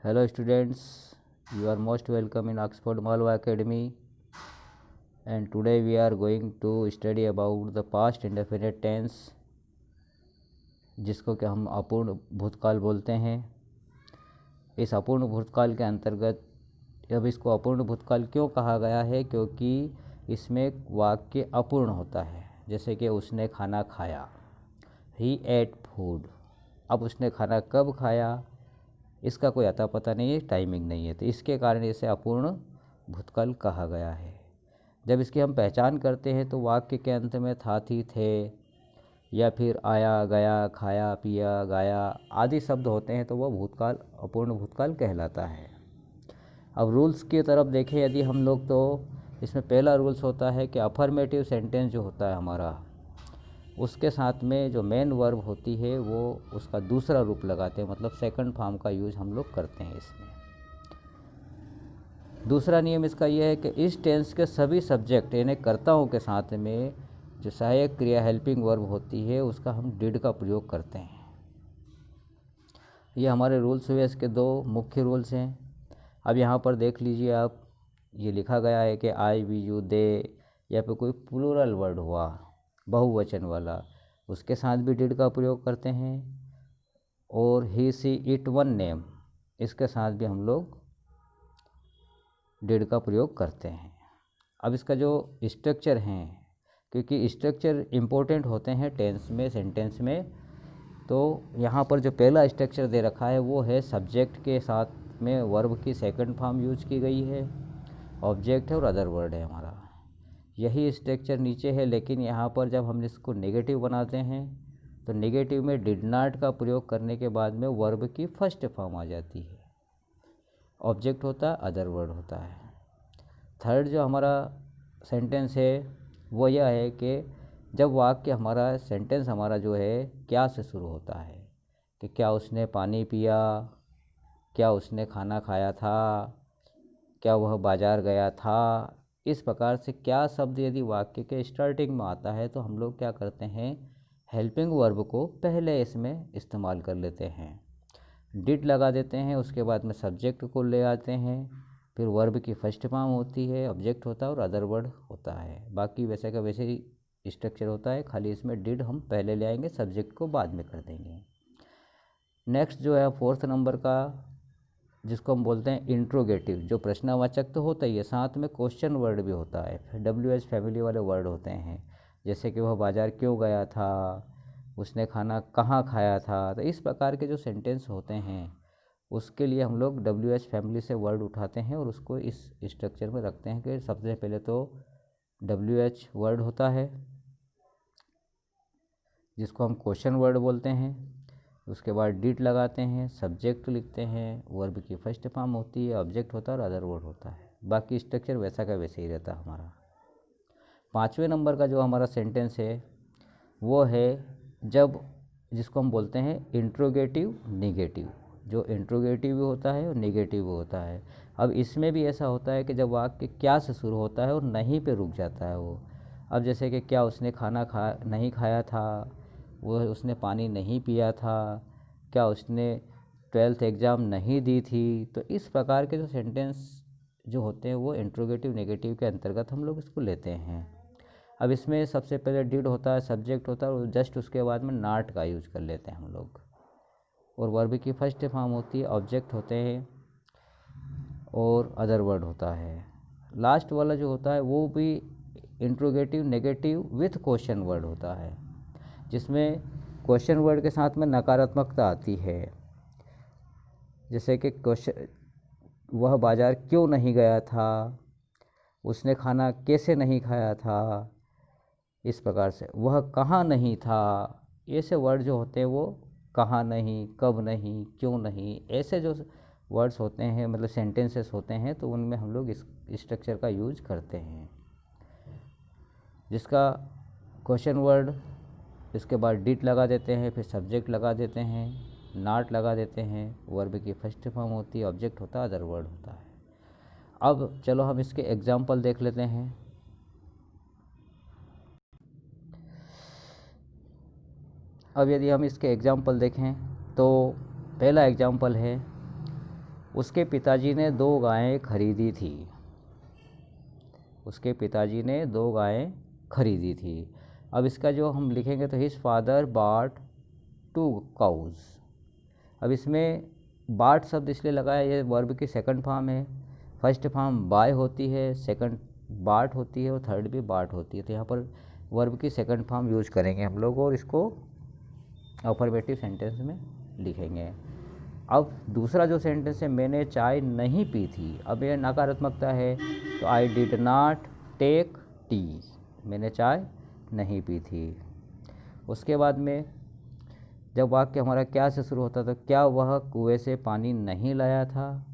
Hello students, you are most welcome in Oxford Malwa Academy, and today we are going to study about the past indefinite tense, जिसको कि हम अपूर्ण भूतकाल बोलते हैं। इस अपूर्ण भूतकाल के अंतर्गत अब इसको अपूर्ण भूतकाल क्यों कहा गया है, क्योंकि इसमें वाक्य अपूर्ण होता है। जैसे कि उसने खाना खाया, ही एट फूड। अब उसने खाना कब खाया इसका कोई अता पता नहीं है, टाइमिंग नहीं है, तो इसके कारण इसे अपूर्ण भूतकाल कहा गया है। जब इसकी हम पहचान करते हैं तो वाक्य के अंत में था, थी, थे या फिर आया, गया, खाया, पिया, गाया आदि शब्द होते हैं तो वह भूतकाल अपूर्ण भूतकाल कहलाता है। अब रूल्स की तरफ देखें यदि हम लोग, तो इसमें पहला रूल्स होता है कि अफर्मेटिव सेंटेंस जो होता है हमारा, उसके साथ में जो मेन वर्ब होती है वो उसका दूसरा रूप लगाते हैं, मतलब सेकंड फॉर्म का यूज हम लोग करते हैं इसमें। दूसरा नियम इसका यह है कि इस टेंस के सभी सब्जेक्ट यानी कर्ताओं के साथ में जो सहायक क्रिया हेल्पिंग वर्ब होती है उसका हम डिड का प्रयोग करते हैं। ये हमारे रूल्स हुए, इसके दो मुख्य रूल्स हैं। अब यहाँ पर देख लीजिए आप, ये लिखा गया है कि आई, वी, यू, दे या फिर कोई प्लूरल वर्ड हुआ बहुवचन वाला, उसके साथ भी डिड का प्रयोग करते हैं। और ही, सी, इट, वन नेम, इसके साथ भी हम लोग डिड का प्रयोग करते हैं। अब इसका जो स्ट्रक्चर हैं, क्योंकि स्ट्रक्चर इम्पोर्टेंट होते हैं टेंस में, सेंटेंस में, तो यहाँ पर जो पहला स्ट्रक्चर दे रखा है वो है सब्जेक्ट के साथ में वर्ब की सेकंड फॉर्म यूज की गई है, ऑब्जेक्ट है और अदर वर्ड है हमारा। यही स्ट्रक्चर नीचे है, लेकिन यहाँ पर जब हम इसको नेगेटिव बनाते हैं तो नेगेटिव में डिड नॉट का प्रयोग करने के बाद में वर्ब की फर्स्ट फॉर्म आ जाती है, ऑब्जेक्ट होता है, अदर वर्ड होता है। थर्ड जो हमारा सेंटेंस है वो यह है कि जब वाक्य हमारा, सेंटेंस हमारा जो है क्या से शुरू होता है, कि क्या उसने पानी पिया, क्या उसने खाना खाया था, क्या वह बाज़ार गया था। इस प्रकार से क्या शब्द यदि वाक्य के स्टार्टिंग में आता है तो हम लोग क्या करते हैं, हेल्पिंग वर्ब को पहले इसमें इस्तेमाल कर लेते हैं, डिड लगा देते हैं, उसके बाद में सब्जेक्ट को ले आते हैं, फिर वर्ब की फर्स्ट फॉर्म होती है, ऑब्जेक्ट होता है और अदर वर्ड होता है। बाकी वैसे का वैसे ही स्ट्रक्चर होता है, खाली इसमें डिड हम पहले ले आएंगे, सब्जेक्ट को बाद में कर देंगे। नेक्स्ट जो है फोर्थ नंबर का, जिसको हम बोलते हैं इंट्रोगेटिव, जो प्रश्नवाचक तो होता ही है, साथ में क्वेश्चन वर्ड भी होता है, WH फैमिली वाले वर्ड होते हैं। जैसे कि वह बाज़ार क्यों गया था, उसने खाना कहाँ खाया था। तो इस प्रकार के जो सेंटेंस होते हैं उसके लिए हम लोग WH फैमिली से वर्ड उठाते हैं और उसको इस स्ट्रक्चर में रखते हैं कि सबसे पहले तो WH वर्ड होता है जिसको हम क्वेश्चन वर्ड बोलते हैं, उसके बाद डिड लगाते हैं, सब्जेक्ट लिखते हैं, वर्ब की फर्स्ट फॉर्म होती है, ऑब्जेक्ट होता है और अदर वर्ड होता है। बाकी स्ट्रक्चर वैसा का वैसे ही रहता है हमारा। पाँचवें नंबर का जो हमारा सेंटेंस है वो है जब, जिसको हम बोलते हैं इंट्रोगेटिव नेगेटिव, जो इंट्रोगेटिव भी होता है और नेगेटिव भी होता है। अब इसमें भी ऐसा होता है कि जब वाक्य क्या से शुरू होता है और नहीं पे रुक जाता है वो। अब जैसे कि क्या उसने खाना नहीं खाया था, वो उसने पानी नहीं पिया था, क्या उसने 12th एग्ज़ाम नहीं दी थी। तो इस प्रकार के जो सेंटेंस जो होते हैं वो इंट्रोगेटिव नेगेटिव के अंतर्गत हम लोग इसको लेते हैं। अब इसमें सबसे पहले डिड होता है, सब्जेक्ट होता है और जस्ट उसके बाद में नॉट का यूज कर लेते हैं हम लोग, और वर्ब की फर्स्ट फॉर्म होती है, ऑब्जेक्ट होते हैं और अदर वर्ड होता है। लास्ट वाला जो होता है वो भी interrogative negative with question word होता है, जिसमें क्वेश्चन वर्ड के साथ में नकारात्मकता आती है। जैसे कि क्वेश्चन, वह बाज़ार क्यों नहीं गया था, उसने खाना कैसे नहीं खाया था। इस प्रकार से वह कहाँ नहीं था, ऐसे वर्ड जो होते हैं वो कहाँ नहीं, कब नहीं, क्यों नहीं, ऐसे जो वर्ड्स होते हैं, मतलब सेंटेंसेस होते हैं, तो उनमें हम लोग इस स्ट्रक्चर का यूज करते हैं, जिसका क्वेश्चन वर्ड, इसके बाद डिड लगा देते हैं, फिर सब्जेक्ट लगा देते हैं, नॉट लगा देते हैं, वर्ब की फर्स्ट फॉर्म होती है, ऑब्जेक्ट होता है, अदर वर्ड होता है। अब चलो हम इसके एग्जाम्पल देख लेते हैं। अब यदि हम इसके एग्जाम्पल देखें तो पहला एग्जाम्पल है उसके पिताजी ने 2 गायें खरीदी थी। उसके पिताजी ने 2 गायें खरीदी थी। अब इसका जो हम लिखेंगे तो हिज फादर बॉट 2 काउज। अब इसमें बाट शब्द इसलिए लगाया, ये वर्ब की सेकंड फॉर्म है। फर्स्ट फॉर्म बाय होती है, सेकंड बाट होती है और थर्ड भी बाट होती है। तो यहाँ पर वर्ब की सेकंड फॉर्म यूज करेंगे हम लोग और इसको अफर्मेटिव सेंटेंस में लिखेंगे। अब दूसरा जो सेंटेंस है, मैंने चाय नहीं पी थी। अब यह नकारात्मकता है, तो I did not take tea. मैंने चाय नहीं पी थी। उसके बाद में जब वाक्य हमारा क्या से शुरू होता था, क्या वह कुएं से पानी नहीं लाया था,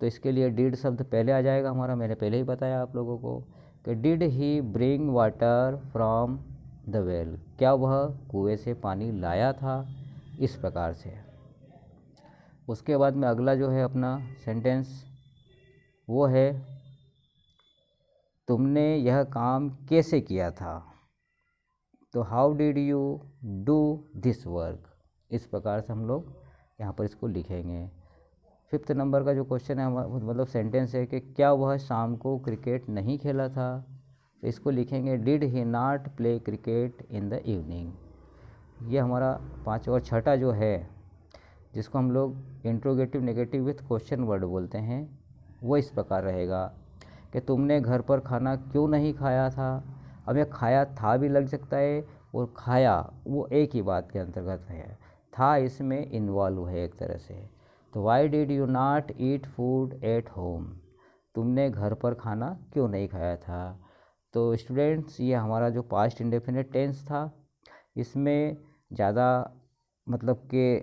तो इसके लिए डिड शब्द पहले आ जाएगा हमारा। मैंने पहले ही बताया आप लोगों को कि did he bring water from the well. क्या वह कुएं से पानी लाया था, इस प्रकार से। उसके बाद में अगला जो है अपना सेंटेंस, वो है तुमने यह काम कैसे किया था। तो how did you do this work. इस प्रकार से हम लोग यहाँ पर इसको लिखेंगे। 5th नंबर का जो क्वेश्चन है, मतलब सेंटेंस है कि क्या वह शाम को क्रिकेट नहीं खेला था। तो इसको लिखेंगे did he not play cricket in the evening. ये हमारा 5 और 6 जो है, जिसको हम लोग interrogative negative with question word बोलते हैं, वो इस प्रकार रहेगा कि तुमने घर पर खाना क्यों नहीं खाया था। अब यह खाया था भी लग सकता है और खाया वो एक ही बात के अंतर्गत है, था इसमें इन्वॉल्व है एक तरह से। तो why did you not eat food at home. तुमने घर पर खाना क्यों नहीं खाया था। तो स्टूडेंट्स, ये हमारा जो पास्ट इंडेफिनिट टेंस था, इसमें ज़्यादा मतलब के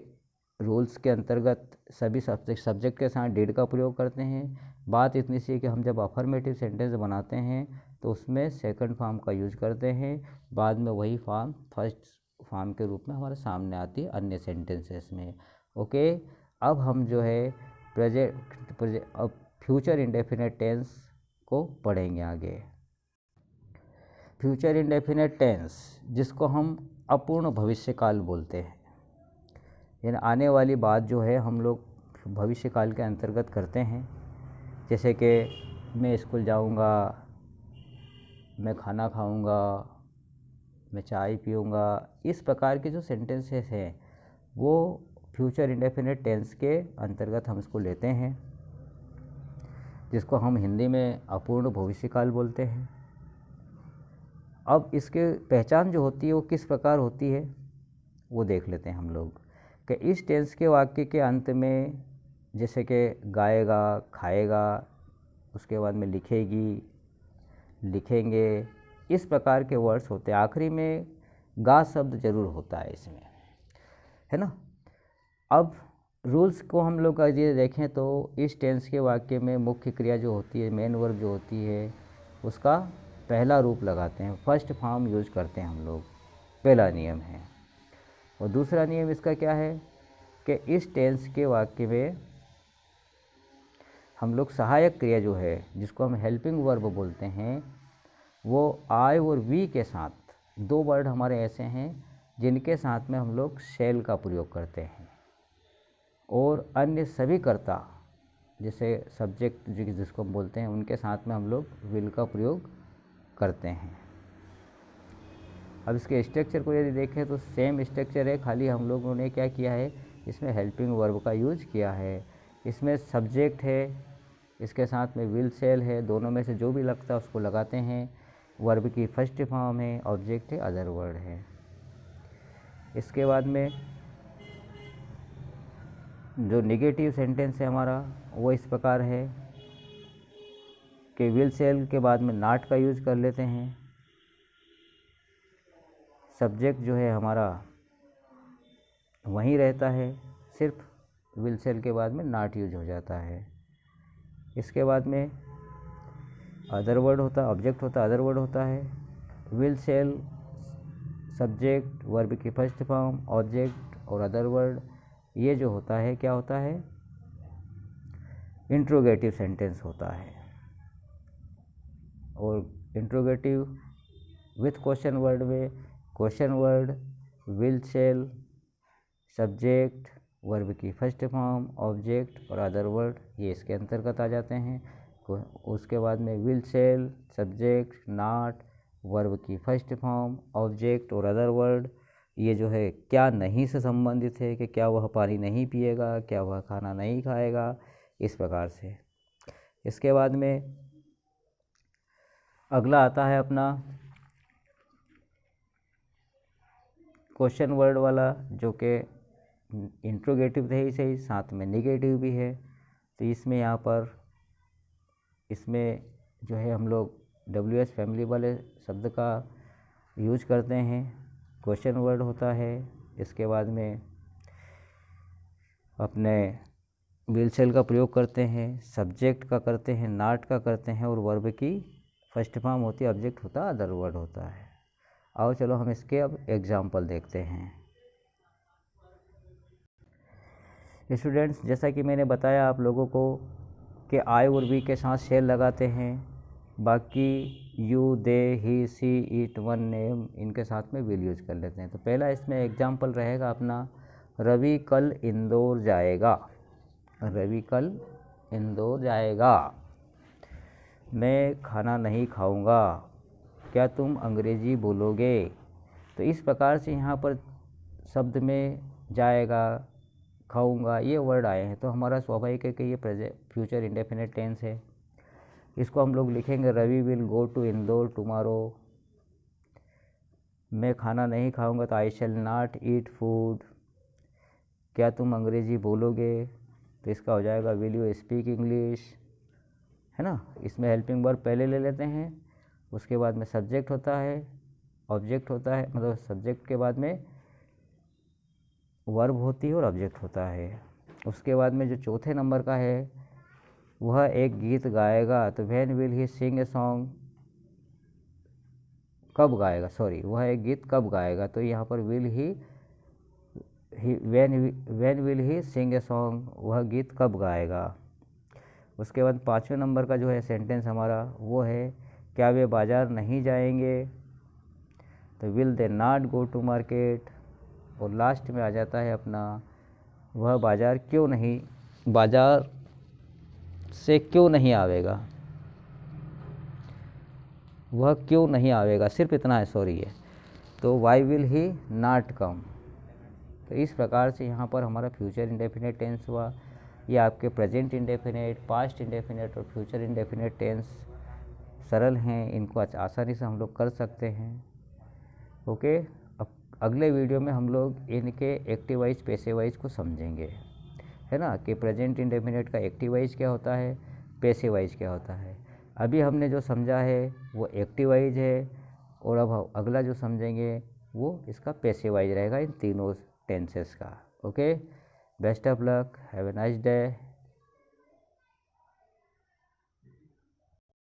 रूल्स के अंतर्गत सभी सब्जेक्ट के साथ डिड का प्रयोग करते हैं। बात इतनी सी है कि हम जब अफर्मेटिव सेंटेंस बनाते हैं तो उसमें सेकंड फॉर्म का यूज करते हैं, बाद में वही फॉर्म फर्स्ट फॉर्म के रूप में हमारे सामने आती है अन्य सेंटेंसेस में। ओके, अब हम जो है अब फ्यूचर इंडेफिनिट टेंस को पढ़ेंगे आगे। फ्यूचर इंडेफिनिट टेंस, जिसको हम अपूर्ण भविष्यकाल बोलते हैं, यानी आने वाली बात जो है हम लोग भविष्यकाल के अंतर्गत करते हैं। जैसे कि मैं स्कूल जाऊंगा, मैं खाना खाऊंगा, मैं चाय पीऊंगा। इस प्रकार के जो सेंटेंसेस हैं वो फ्यूचर इंडेफिनिट टेंस के अंतर्गत हम इसको लेते हैं, जिसको हम हिंदी में अपूर्ण भविष्यकाल बोलते हैं। अब इसके पहचान जो होती है वो किस प्रकार होती है, वो देख लेते हैं हम लोग। कि इस टेंस के वाक्य के अंत में, जैसे कि गाएगा, खाएगा, उसके बाद में लिखेगी, लिखेंगे, इस प्रकार के वर्ड्स होते हैं। आखिरी में गा शब्द जरूर होता है इसमें, है ना। अब रूल्स को हम लोग यदि देखें तो इस टेंस के वाक्य में मुख्य क्रिया जो होती है, मेन वर्ब जो होती है, उसका पहला रूप लगाते हैं, फर्स्ट फॉर्म यूज करते हैं हम लोग। पहला नियम है। और दूसरा नियम इसका क्या है कि इस टेंस के वाक्य में हम लोग सहायक क्रिया जो है, जिसको हम हेल्पिंग वर्ब बोलते हैं, वो आई और वी के साथ, 2 वर्ड हमारे ऐसे हैं जिनके साथ में हम लोग शैल का प्रयोग करते हैं। और अन्य सभी कर्ता, जैसे सब्जेक्ट जिसको हम बोलते हैं, उनके साथ में हम लोग विल का प्रयोग करते हैं। अब इसके स्ट्रक्चर को यदि देखें तो सेम स्ट्रक्चर है, खाली हम लोगों ने क्या किया है, इसमें हेल्पिंग वर्ब का यूज किया है। इसमें सब्जेक्ट है, इसके साथ में विल सेल है, दोनों में से जो भी लगता है उसको लगाते हैं। वर्ब की फर्स्ट फॉर्म है, ऑब्जेक्ट है, अदर वर्ड है। इसके बाद में जो नेगेटिव सेंटेंस है हमारा, वो इस प्रकार है कि विल सेल के बाद में नॉट का यूज कर लेते हैं। सब्जेक्ट जो है हमारा वहीं रहता है, सिर्फ विल सेल के बाद में नॉट यूज हो जाता है। इसके बाद में अदर वर्ड होता है, ऑब्जेक्ट होता है, अदर वर्ड होता है। विल सेल, सब्जेक्ट, वर्ब की फर्स्ट फॉर्म, ऑब्जेक्ट और अदर वर्ड, ये जो होता है क्या होता है, इंट्रोगेटिव सेंटेंस होता है। और इंट्रोगेटिव विथ क्वेश्चन वर्ड में question word, will shall, subject, verb की फर्स्ट फॉर्म, ऑब्जेक्ट और अदर वर्ड ये इसके अंतर्गत आ जाते हैं। उसके बाद में will shall, subject, not, verb की फर्स्ट फॉर्म, ऑब्जेक्ट और अदर वर्ड ये जो है क्या नहीं से संबंधित है कि क्या वह पानी नहीं पिएगा, क्या वह खाना नहीं खाएगा, इस प्रकार से। इसके बाद में अगला आता है अपना क्वेश्चन वर्ड वाला, जो कि इंट्रोगेटिव है ही सही, साथ में निगेटिव भी है। तो इसमें यहाँ पर इसमें जो है हम लोग WH फैमिली वाले शब्द का यूज करते हैं, क्वेश्चन वर्ड होता है। इसके बाद में अपने विल शेल का प्रयोग करते हैं, सब्जेक्ट का करते हैं, नॉट का करते हैं और वर्ब की फर्स्ट फॉर्म होती है, ऑब्जेक्ट होता है, अदर वर्ड होता है। आओ चलो हम इसके अब एग्जाम्पल देखते हैं। स्टूडेंट्स, जैसा कि मैंने बताया आप लोगों को कि आई और वी के साथ शेल लगाते हैं, बाकी you, they, he, she, it, one, name इनके साथ में विल यूज कर लेते हैं। तो पहला इसमें एग्जाम्पल रहेगा अपना, रवि कल इंदौर जाएगा। रवि कल इंदौर जाएगा। मैं खाना नहीं खाऊंगा, क्या तुम अंग्रेजी बोलोगे। तो इस प्रकार से यहाँ पर शब्द में जाएगा, खाऊंगा ये वर्ड आए हैं। तो हमारा स्वाभाविक है कि ये फ्यूचर इंडेफिनिट टेंस है। इसको हम लोग लिखेंगे Ravi will go to Indore tomorrow. मैं खाना नहीं खाऊंगा तो आई शैल नॉट ईट फूड। क्या तुम अंग्रेजी बोलोगे, तो इसका हो जाएगा विल यू स्पीक इंग्लिश, है ना। इसमें हेल्पिंग वर्ब पहले ले लेते हैं, उसके बाद में सब्जेक्ट होता है, ऑब्जेक्ट होता है, मतलब सब्जेक्ट के बाद में वर्ब होती है और ऑब्जेक्ट होता है। उसके बाद में जो चौथे नंबर का है वह एक गीत गाएगा। तो when will he sing a song, कब गाएगा, सॉरी वह एक गीत कब गाएगा। तो यहाँ पर will he when will he sing a song, वह गीत कब गाएगा। उसके बाद पाँचवें नंबर का जो है सेंटेंस हमारा वो है, क्या वे बाज़ार नहीं जाएंगे। तो will they not go to market. और लास्ट में आ जाता है अपना, वह बाज़ार से क्यों नहीं आवेगा। वह क्यों नहीं आवेगा, सिर्फ इतना है, सॉरी है। तो why will he not come. तो इस प्रकार से यहाँ पर हमारा फ्यूचर इंडेफिनिट टेंस हुआ। ये आपके प्रेजेंट इंडेफिनिट, पास्ट इंडेफिनिट और फ्यूचर इंडेफिनिट टेंस सरल हैं, इनको आसानी से हम लोग कर सकते हैं। ओके, अब अगले वीडियो में हम लोग इनके एक्टिव वाइज पैसिव वाइज को समझेंगे, है ना, कि प्रेजेंट इंडेफिनिट का एक्टिव वाइज क्या होता है, पैसिव वाइज क्या होता है। अभी हमने जो समझा है वो एक्टिव वाइज है, और अब अगला जो समझेंगे वो इसका पैसिव वाइज रहेगा, इन तीनों टेंसेस का। Okay, best of luck, have a nice day.